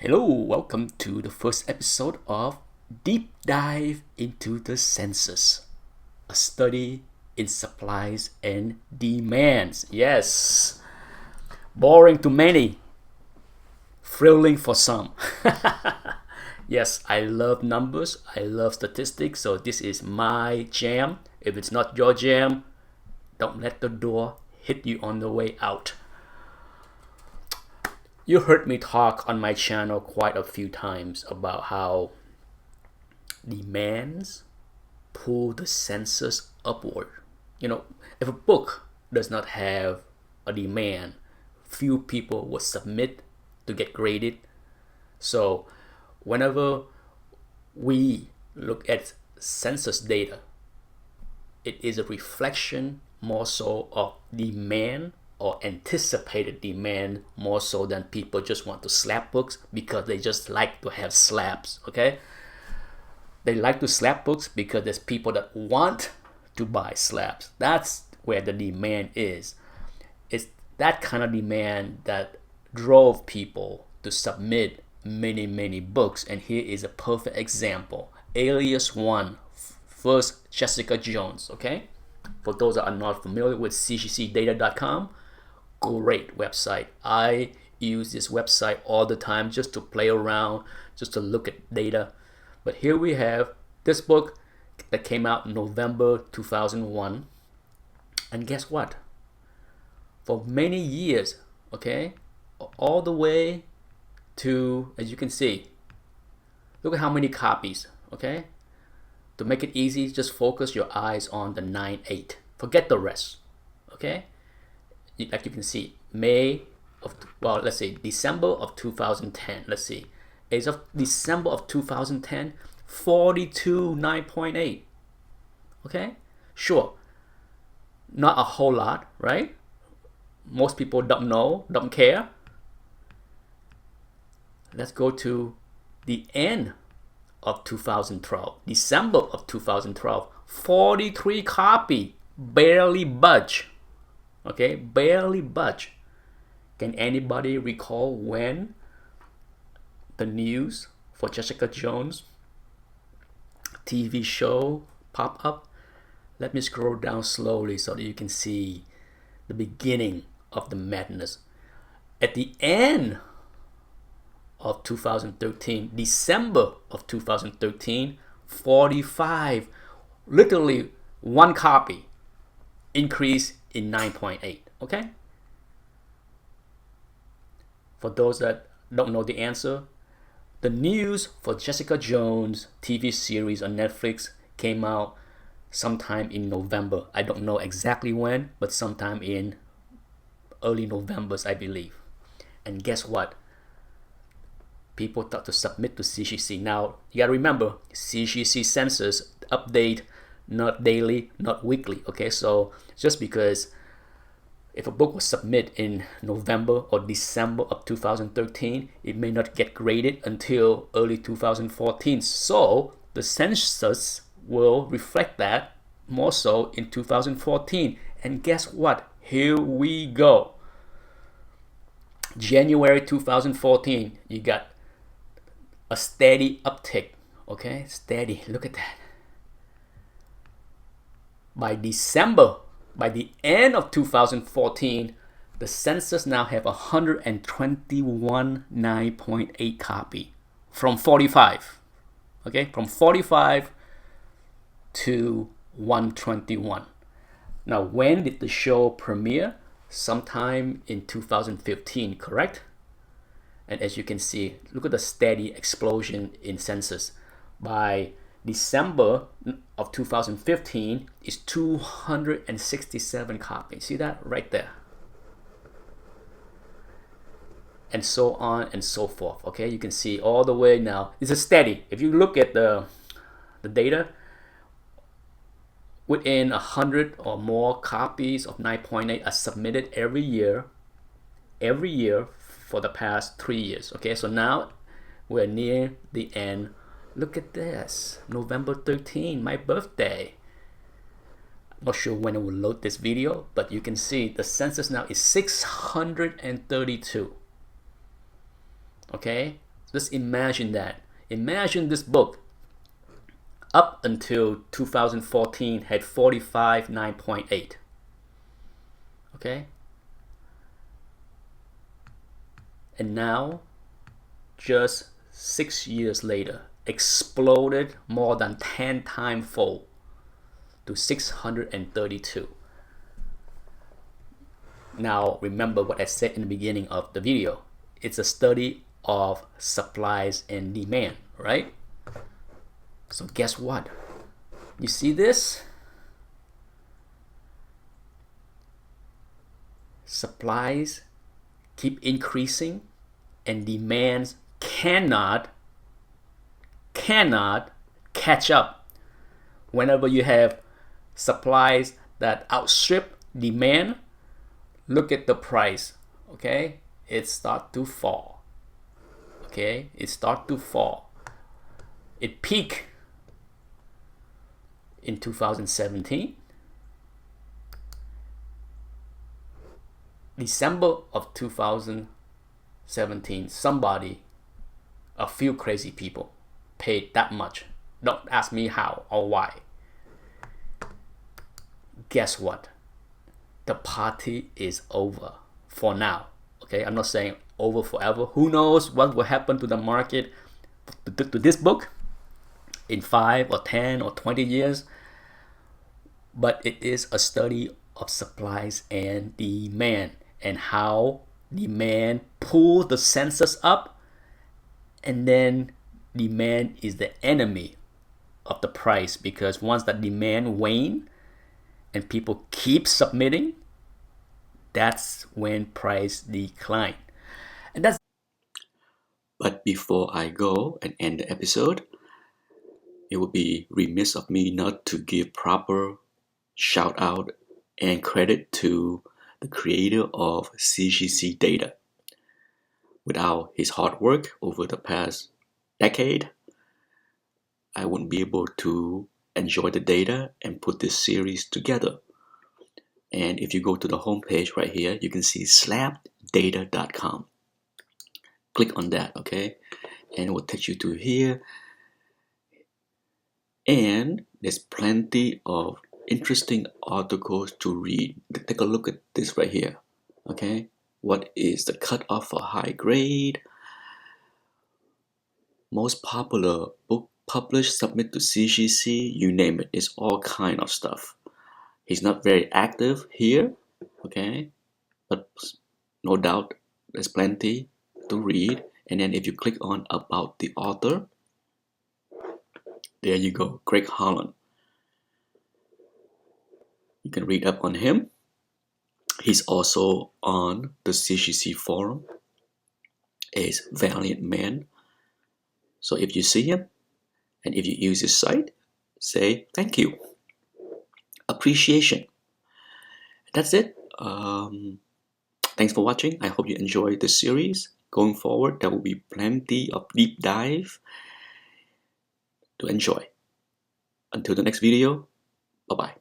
Hello, welcome to the first episode of Deep Dive into the Census, a study in supplies and demands. Yes, boring to many, thrilling for some. Yes, I love numbers, I love statistics, so this is my jam. If it's not your jam, don't let the door hit you on the way out. You heard me talk on my channel quite a few times about how demands pull the census upward. If a book does not have a demand, few people will submit to get graded. So whenever we look at census data, it is a reflection more so of demand or anticipated demand more so than people just want to slap books because they just like to have slaps. Okay, they like to slap books because there's people that want to buy slaps. That's where the demand is. It's that kind of demand that drove people to submit many books, and here is a perfect example. Alias 1, first Jessica Jones. Okay, for those that are not familiar with cgcdata.com, great website. I use this website all the time just to play around, just to look at data. But here we have this book that came out in November 2001. And guess what? For many years, okay, all the way to, as you can see, look at how many copies, okay? To make it easy, just focus your eyes on the 9/8. Forget the rest, okay? Like you can see, December of 2010. Let's see, as of December of 2010, 42 9.8. Okay, sure, not a whole lot, right? Most people don't know, don't care. Let's go to the end of 2012, December of 2012, 43 copy, barely budge. Okay, barely budge. Can anybody recall when the news for Jessica Jones TV show pop up? Let me scroll down slowly so that you can see the beginning of the madness. At the end of 2013, December of 2013, 45, literally one copy, increase in 9.8. Okay, for those that don't know the answer, the news for Jessica Jones TV series on Netflix came out sometime in November. I don't know exactly when, but sometime in early November, I believe. And guess what? People thought to submit to CGC. Now, you gotta remember, CGC census update not daily, not weekly. Okay, so just because if a book was submitted in November or December of 2013, it may not get graded until early 2014. So the census will reflect that more so in 2014. And guess what? Here we go. January 2014, you got a steady uptick. Okay, steady. Look at that. By December, by the end of 2014, the census now have 121 9.8 copy from 45. Okay, from 45 to 121. Now, when did the show premiere? Sometime in 2015, correct? And as you can see, look at the steady explosion in census. By December of 2015 is 267 copies. See that right there? And so on and so forth. Okay, you can see all the way now. It's a steady. If you look at the data, within 100 or more copies of 9.8 are submitted every year for the past 3 years. Okay, so now we're near the end. Look at this, November 13, my birthday. Not sure when I will load this video, but you can see the census now is 632. Okay, Just imagine that. Imagine this book up until 2014 had 45 9.8. Okay? And now, just 6 years later, exploded more than 10 times fold to 632. Now, remember what I said in the beginning of the video. It's a study of supplies and demand, right? So guess what? You see this? Supplies keep increasing and demands cannot catch up. Whenever you have supplies that outstrip demand, look at the price, okay? It start to fall, okay? It start to fall. It peaked in 2017. December of 2017, somebody, a few crazy people, paid that much. Don't ask me how or why. Guess what? The party is over for now. Okay, I'm not saying over forever. Who knows what will happen to the market, to this book in 5 or 10 or 20 years. But it is a study of supplies and demand, and how demand pulls the census up, and then demand is the enemy of the price, because once that demand wane and people keep submitting, that's when price decline. And that's. But before I go and end the episode, it would be remiss of me not to give proper shout out and credit to the creator of CGC data. Without his hard work over the past decade, I wouldn't be able to enjoy the data and put this series together. And if you go to the homepage right here, you can see slabdata.com. Click on that, okay? And it will take you to here. And there's plenty of interesting articles to read. Take a look at this right here, okay? What is the cutoff for high grade? Most popular book published, submit to CGC, you name it. It's all kind of stuff. He's not very active here, okay? But no doubt there's plenty to read. And then if you click on about the author, there you go, Greg Holland. You can read up on him. He's also on the CGC forum. He's a valiant man. So if you see him and if you use his site, say thank you. Appreciation. That's it. Thanks for watching. I hope you enjoyed this series. Going forward, there will be plenty of deep dive to enjoy. Until the next video, bye-bye.